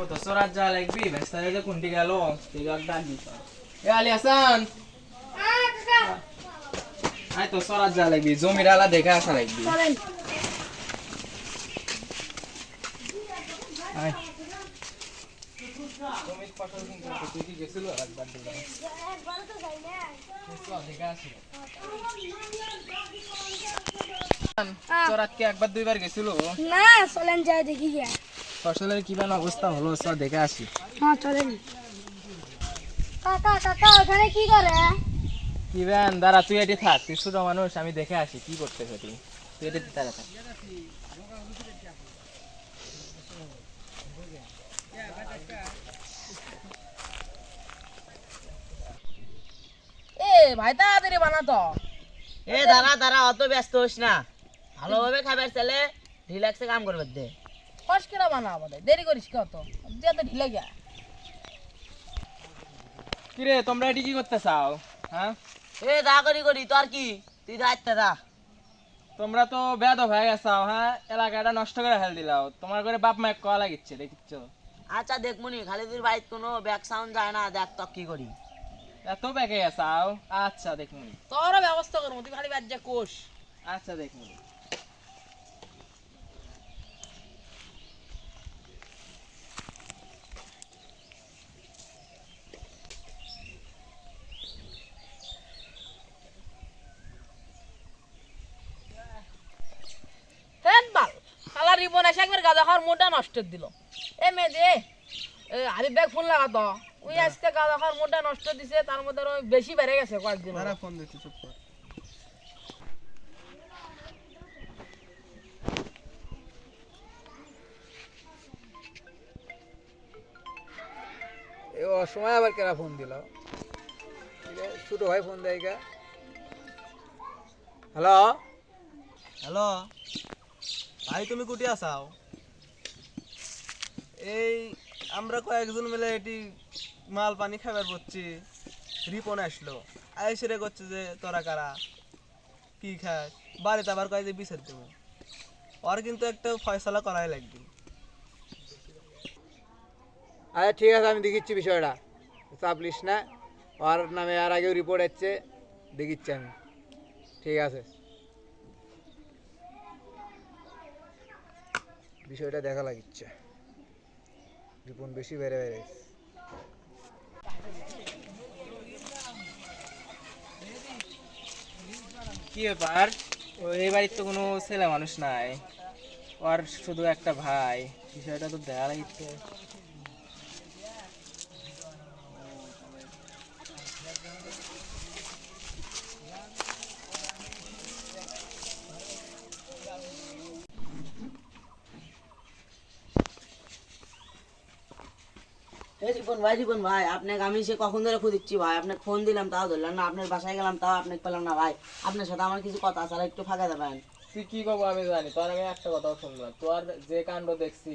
তো সরাত যা লাগবি বেস্তারে যে কোনটি গেল তুই ডাক দিস এ আলী হাসান আয় তো সরাত যা লাগবি জমির আলা দেখে আসা লাগবি আয় জমির ফসল কিন্তু তুই কি গেছিল একবার দিলাম একবার তো যাই না দেখে আসি সরাত কি একবার দুইবার গেছিল না চলেন যাই দেখি গিয়া ফসলের কিভাবে অবস্থা হলো সব দেখে আসি হ্যাঁ চলেন কাকা কাকা ওখানে কি করে কি ব্যান দাঁড়া তুই এটি থাক তুই ছোট মানুষ আমি দেখে আসি কি করতেছে তুই তুই এটি দাঁড়া থাক এ ভাই তাড়াতাড়ি বানাতো এ দাঁড়া দাঁড়া অত ব্যস্ত হোস না ভালোভাবে খাবার চালে রিল্যাক্সে কাম করবে দে কষ্ট করে বানাবো দেরি করিস কত যেতে ঢিলে গিয়া কিরে তোমরা এটি কি করতে চাও হ্যাঁ এ দা করি করি তোর কি তুই দাঁড়াতে দা তোমরা তো বেয়াদব হয়ে গেছাও হ্যাঁ এলাকাটা নষ্ট করে ফেল দিলাও তোমার করে বাপ মায়ের কয়া লাগিচ্ছে দেখিচ্ছ আচ্ছা দেখমুনি খালি তুই বাইক কোনো ব্যাক সাউন্ড যায় না দেখ তো কি করি এত বেঁকে গেছাও আচ্ছা দেখুন তোরও ব্যবস্থা করবো তুই খালি বাদ যা কোষ আচ্ছা দেখুন হেন বাল শালা রিবন এসে একবার গাঁজা খাওয়ার মোটা নষ্ট দিল এ মেয়ে দে হাবিব ব্যাগ ফোন লাগাতো ওই আজকে গাঁজা খাওয়ার মোটা নষ্ট দিছে তার মধ্যে আরো বেশি বেড়ে গেছে কয়েকদিন ফোন দিচ্ছি চুপ কর এ অসময় আবার কেরা ফোন দিল ছোট ভাই ফোন দেয় কা হ্যালো হ্যালো ভাই তুমি কুটি আসাও এই আমরা কয়েকজন মিলে এটি মাল পানি খাবার করছি রিপন আসলো আইসে রে করছে যে তোরা কারা কি খাস বাড়িতে আবার কয় যে বিচার দেবো ওর কিন্তু একটা ফয়সলা করাই লাগবে আচ্ছা ঠিক আছে আমি দেখিচ্ছি বিষয়টা চাপ লিস না ওর নামে আর আগেও রিপোর্ট আসছে দেখিচ্ছি আমি ঠিক আছে বিষয়টা দেখা লাগিচ্ছে রিপন বেশি বেড়ে বেড়ে কি ব্যাপার ও এই বাড়ির তো কোনো ছেলে মানুষ নাই ওর শুধু একটা ভাই বিষয়টা তো দেখা লাগিচ্ছে রিপন ভাই আপনাকে আমি সে কখন ধরে খুঁজছি ভাই আপনাকে ফোন দিলাম তাও ধরলাম না আপনার বাসায় গেলাম তাও আপনাকে পেলাম না ভাই আপনার সাথে আমার কিছু কথা আছে আর একটু ফাঁকা দেবেন তুই কি করবো আমি জানি তোর আমি একটা কথাও শুনলাম তোর যে কাণ্ড দেখছি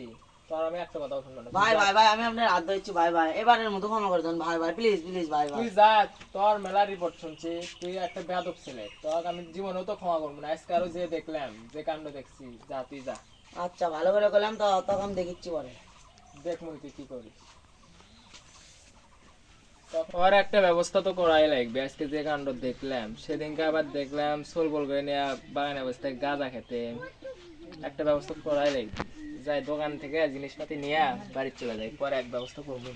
তোর আমি একটা কথাও শুনলাম না ভাই ভাই ভাই আমি আপনার হাত ধরছি ভাই ভাই এবারের মতো ক্ষমা করে দেন ভাই ভাই প্লিজ প্লিজ ভাই ভাই তুই যা তোর মেলা রিপোর্ট শুনছি তুই একটা বেয়াদব ছেলে তোর আমি জীবনেও তো ক্ষমা করবো না আজকে আরো যে দেখলাম যে কাণ্ড দেখছি যা তুই যা আচ্ছা ভালো করে করলাম তো তখন দেখিচ্ছি পরে দেখ মুই তুই কি করিস ওর একটা ব্যবস্থা তো করাই লাগবে আজকে যে কাণ্ড দেখলাম সেদিনকে আবার দেখলাম সোল বল করে নিয়ে বাগানে অবস্থায় গাঁজা খেতে একটা ব্যবস্থা করাই লাগবে যাই দোকান থেকে জিনিসপাতি নিয়ে বাড়ি চলে যাই পরে এক ব্যবস্থা করবো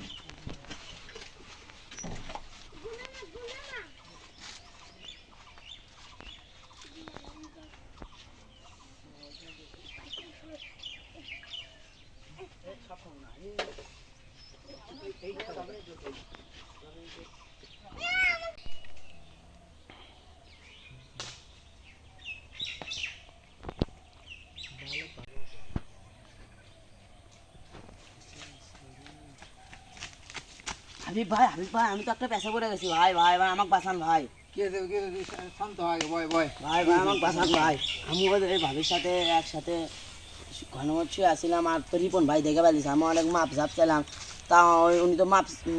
হাবিব ভাই আমি তো একটা পেশা পড়ে গেছি ভাই ভাই ভাই আমাকে বাঁচান ভাই কি শান্ত আগে বয় বয় ভাই ভাই আমাকে বাঁচান ভাই আমি এই ভাবির সাথে একসাথে ঘনমত শুয়ে আসছিলাম আর তো রিপন ভাই দেখে পাইছি আমি অনেক মাপ ঝাপ চাইলাম তা উনি তো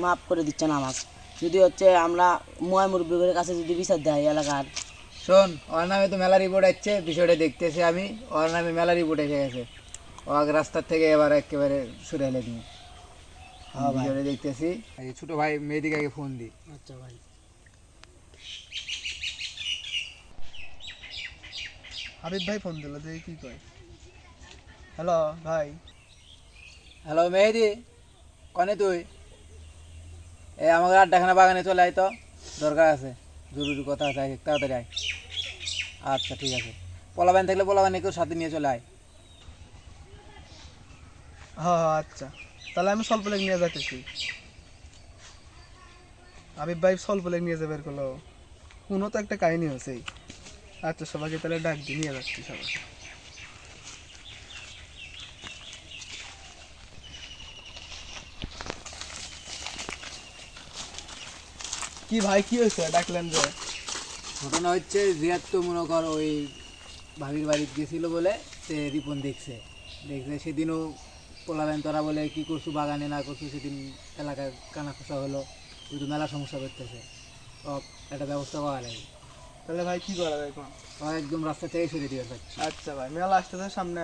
মাপ করে দিচ্ছেন আমাকে যদি হচ্ছে আমরা ময় মুরব্বীদের কাছে যদি বিচার দেয় এলাকার শোন ওর নামে তো মেলা রিপোর্ট আসছে বিষয়টা দেখতেছি আমি ওর নামে মেলা রিপোর্ট এসে গেছে ও রাস্তার থেকে এবার একেবারে সরে এলে তুমি হ্যাঁ ভাই। ভিডিওটা দেখতেছি। এই ছোট ভাই মেয়েদিকে আগে ফোন দি। আচ্ছা ভাই। হাবিব ভাই ফোন দিল, যে কি কয়। হ্যালো ভাই। হ্যালো মেহেদি, কনে তুই? এই আমাকে আড্ডাখানা বাগানে চলে আয় তো, দরকার আছে, জরুরি কথা আছে, আয় তাড়াতাড়ি আয়। আচ্ছা ঠিক আছে, পোলাবান থাকলে পোলাবান কেউ সাথে নিয়ে চলে আয়। হ্যাঁ হ্যাঁ আচ্ছা, তাহলে আমি স্বল্প লেগ নিয়ে যাইতেছি। হাবিব ভাই স্বল্প লেগ নিয়ে যাবে করলো, কোনো তো একটা কাহিনী হয়েছেই। আচ্ছা সবাইকে তাহলে ডাক দিয়ে নিয়ে যাচ্ছি সবাই। কি ভাই কি হয়েছে ডাকলেন যে? ঘটনা হচ্ছে জিয়াদ তো মনে কর ওই ভাবির বাড়িতে গেছিল বলে সে রিপন দেখছে সেদিনও পোলাবেন তোরা বলে কি করছু বাগানে না করছু, সেদিন এলাকায় কানা খোসা হলো, ওই তো মেলা সমস্যা করতেছে, ও একটা ব্যবস্থা পাওয়া লাগে, তাহলে ভাই কি করা যায় এখন? ও একদম রাস্তা থেকে সরিয়ে দিয়ে যাচ্ছে। আচ্ছা ভাই, মেলা আসতেছে সামনে,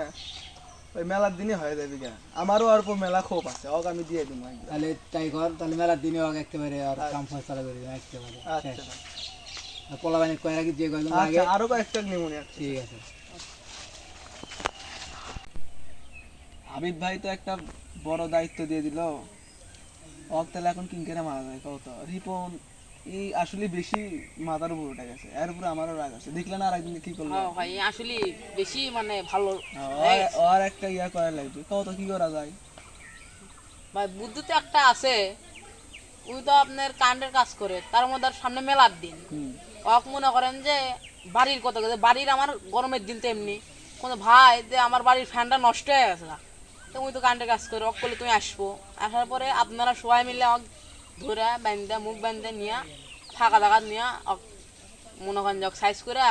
ওই মেলার দিনই হয়ে যাবে গা। আমারও অল্প মেলা খোপ আছে, ওকে আমি দিয়ে দিব। তাহলে তাই কর, তাহলে মেলার দিনে হোক একেবারে আর কাম ফয়সালা করে দিন একেবারে আচ্ছা শেষ। ভাই। আর পোলাবেনের কয়ের আগে যে কয়েকজন লাগে। আচ্ছা আরো কয়েকটা নিমুনি আছে। ঠিক আছে। হাবিব ভাই তো একটা বড় দায়িত্ব দিয়ে দিল, ওক তাহলে এখন কিঙ্কেরা মারা যায় কত। রিপন এই আসলে বেশি মাথার উপর উঠে গেছে, এর উপরে আমারও রাগ আছে। দেখলে না আরেকদিন কি করলো? হ্যাঁ ভাই আসলে বেশি মানে ভালো আর একটা ইয়া করা লাগবে, কত কি করা যায়? ভাই। বুদ্ধি তো একটা আছে, ওই তো আপনার কারেন্টের কাজ করে, তার মধ্যে আর সামনে মেলার দিন। ওক মনে করেন যে বাড়ির কথা, বাড়ির আমার গরমের দিন তো এমনি কোনো ভাই যে আমার বাড়ির ফ্যানটা নষ্ট হয়ে গেছে না, তো ওই তো কারেন্টের কাজ করে, ওক করলে তুমি আসবো, আসার পরে আপনারা সবাই মিলে ওক ধরে বান্ধে মুখ বান্ধে নিয়ে ফাঁকা জায়গা নিয়ে ওক মনে করেন যে সাইজ করে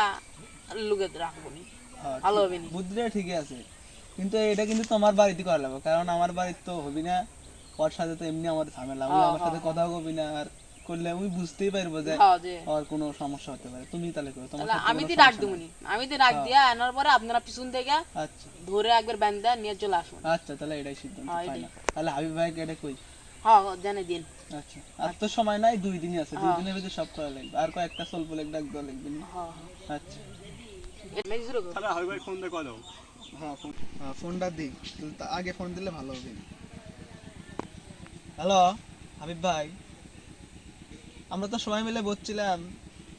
লুকে রাখবো নি, ভালো হবে নি। বুদ্ধিটা ঠিকই আছে, কিন্তু এটা কিন্তু তোমার বাড়িতে করা লাগবে, কারণ আমার বাড়িতে তো হবি না। ওর সাথে তো এমনি আমার ঝামেলা, ওই আমার সাথে কথাও কবি না, আর করলে আমি বুঝতেই পারবো যে হ্যাঁ যে আর কোনো সমস্যা হতে পারে। তুমি তাহলে করো, তোমার তাহলে সাথে আমি কোনো তো সমস্যা ডাক নাই। দেবো নি, আমি তো ডাক দিয়া আনার পরে আপনারা পিছন থেকে আচ্ছা ধরে একবার বান্ধে নিয়ে চলে আসুন। আচ্ছা, তাহলে এটাই সিদ্ধান্ত হ্যাঁ, এটাই। final। তাহলে হাবিব ভাইকে এটা কই। হ্যাঁ জানে দিন। আচ্ছা, আর তো সময় নাই, 2 দিনই আছে, 2 দিনের ভিতরে সব করা লাগবে, আর কয়েকটা স্বল্প লেগ ডাক দেওয়া লাগবে না? হ্যাঁ আচ্ছা হ্যাঁ ফোনটা দিই, আগে ফোন দিলে ভালো হবে। হ্যালো হাবিব ভাই, আমরা তো সবাই মিলে বলছিলাম,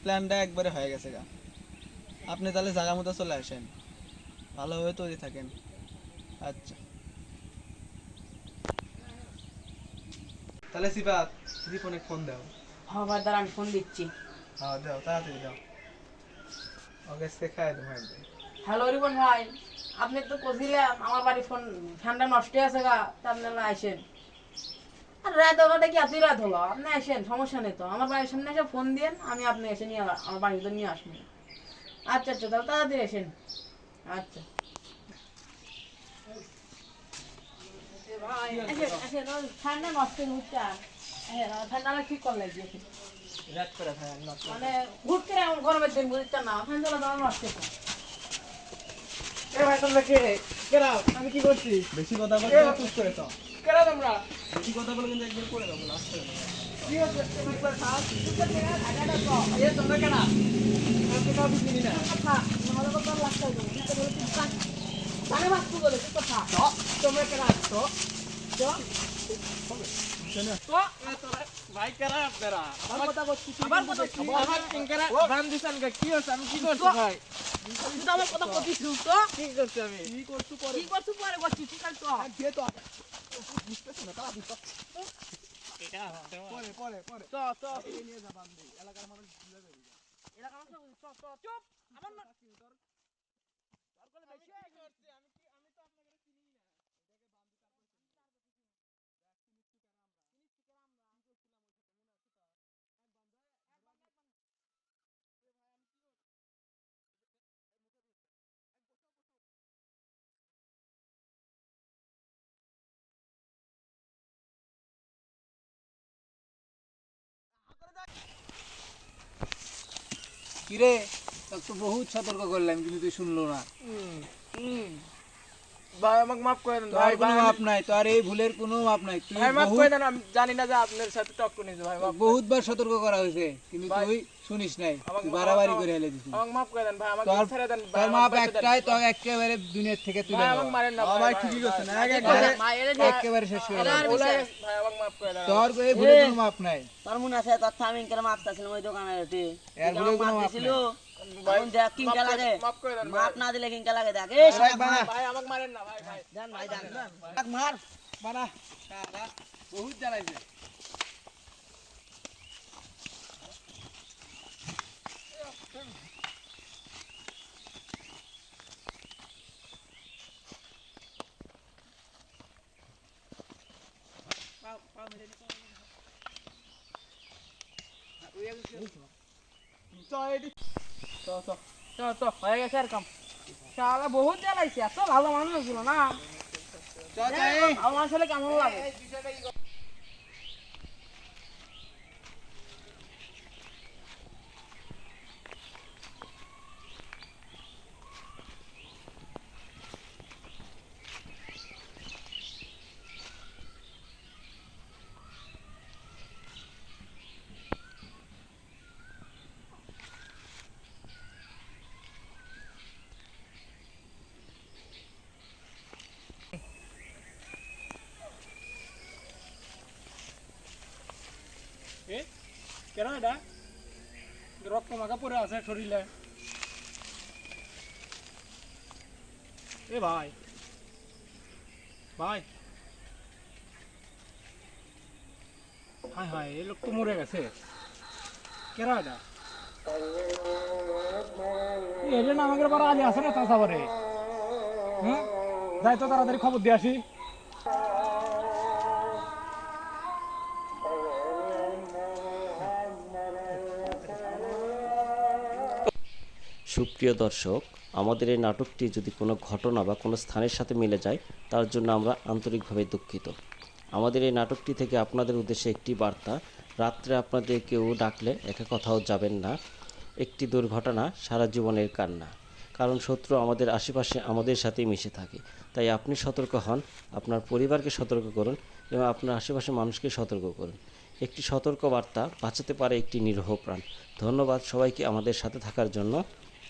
প্ল্যানটা একবারে হয়ে গেছে গা। আপনি তাহলে জায়গা মতো চলে আসেন, ভালোভাবে তৈরি থাকেন। আচ্ছা তাহলে সিফাত, রিপনে ফোন দাও। হ্যাঁ ভাই দাঁড়া আমি ফোন দিচ্ছি। হ্যাঁ দাও, তাড়াতাড়ি দাও, ওকে শেখায় তোমার। হ্যালো রিপন ভাই, আপনি তো কছিলেন আমার বাড়ির ফোন ফ্যানটা নষ্ট হয়ে আছে গা, তা আপনারা আসেন। আর রাত ওটা কি এতই রাত হলো, আপনি আসেন, সমস্যা নেই তো, আমার বাড়ির সামনে এসে ফোন দিন, আমি আপনি এসে নিয়ে আমার বাড়ির ভিতর নিয়ে আসবো। আচ্ছা আচ্ছা তাহলে তাড়াতাড়ি আসেন। আচ্ছা ঠান্ডা নষ্ট হচ্ছে, ঠান্ডা ঠিক করলে রাত করে ফেলেন না। মানে হুট করে এমন গরমের দিন বুঝতে না, ফ্যান চালা দেওয়া নষ্ট হচ্ছে। আমি কি করছি? বেশি কথা বলতে চুপ করে তো। কেন তোমরা বেশি কথা বলে কিন্তু একবার করে দেবো না। কি হচ্ছে তুমি একবার খাও, চুপ করে থেকে ঢাকাটা দাও। এই তোমরা কেন আমি তো কিছু চিনি না, কথা নাহলে তো তোর লাগতে হবে, কিন্তু বলে তুই জানে বাস্তু বলে তুই কথা তোমরা কেন আসছো তো ভাই কারা আপনারা? আমার কথা বলছি, আমার কথা কি, আমার কিঙ্কারা বান দিছেন কা, কি হচ্ছে? আমি কি করছি ভাই? তুই তো আমার কথা বলছিস তো কি করছি আমি? কি করছিস পরে করছিস, ঠিক আছে তো পরে তো এলাকার মানুষ চুপ আমার না কিরে, তোকে তো বহুত সতর্ক করলাম কিন্তু তুই শুনলো না। ভাই আমাকে মাফ করে দেন তোর ভাই, কোনো ভাই, মাপ নাই, তোর এই ভুলের কোনো মাপ নাই। তুই ভাই মাফ করে দেন, আমি জানি না যে আপনার সাথে টক্কর নিয়েছে ভাই, মাফ বহুতবার সতর্ক করা হয়েছে কিন্তু ভাই, তুই শুনিস নাই, আমাকে তুই বাড়াবাড়ি করে হেলে দিছিস। আমাকে মাফ করে দেন ভাই, আমাকে তোর ছেড়ে দেন ভাই, তোর আমাকে মাপ বাঁচতে দেন। একটাই, তোকে একেবারে দুনিয়ার থেকে তুলে ভাই দেওয়া। আমাকে মারেন না ভাই ভাই, ঠিকই করছেন, ভাই, ভাই এটা একেবারে শেষ করে দেওয়া। ভুলে গেছি, ভাই আমাকে মাফ করে দেন। তোর এই ভুলের কোনো মাপ নাই। তোর মনে আছে তোর আমি কেন মাপ চাচ্ছিলাম ওই দোকানে উঠে এর ভুলে কোনো মাপ ছিল ভাই, এখন দেখ কিনকা মাফ করে- লাগে মাফ করে দেন ভাই। মাপ না দিলে কিনকা লাগে দেখ এই শালা মার ভাই আমাকে মারেন না ভাই, ভাই জান ভাই জান দেখ মার বানা শালা বহুত জ্বালাইছে। তো হয়ে গেছে আর কাম। শালা বহুত জ্বালাইছে, এত ভালো মানুষ ছিল না, ভালো মানুষ হলে কেমন লাগে। কেন এটা রক্ত মাখা পড়ে আছে শরীরে? এ ভাই, ভাই, হায় হায়, এই লোক তো মরে গেছে। কেরা এটা? এটা না আমাদের বাড়ি আলি আছে না চাষা বাড়ি? হ্যাঁ, যাই তো তাড়াতাড়ি খবর দিয়ে আসি। সুপ্রিয় দর্শক, আমাদের এই নাটকটি যদি কোনো ঘটনা বা কোনো স্থানের সাথে মিলে যায় তার জন্য আমরা আন্তরিকভাবে দুঃখিত। আমাদের এই নাটকটি থেকে আপনাদের উদ্দেশ্যে একটি বার্তা: রাত্রে আপনাদের কেউ ডাকলে একা কোথাও যাবেন না। একটি দুর্ঘটনা সারা জীবনের কান্না, কারণ শত্রু আমাদের আশেপাশে আমাদের সাথেই মিশে থাকে। তাই আপনি সতর্ক হন, আপনার পরিবারকে সতর্ক করুন এবং আপনার আশেপাশের মানুষকে সতর্ক করুন। একটি সতর্ক বার্তা বাঁচাতে পারে একটি নিরীহ প্রাণ। ধন্যবাদ সবাইকে আমাদের সাথে থাকার জন্য।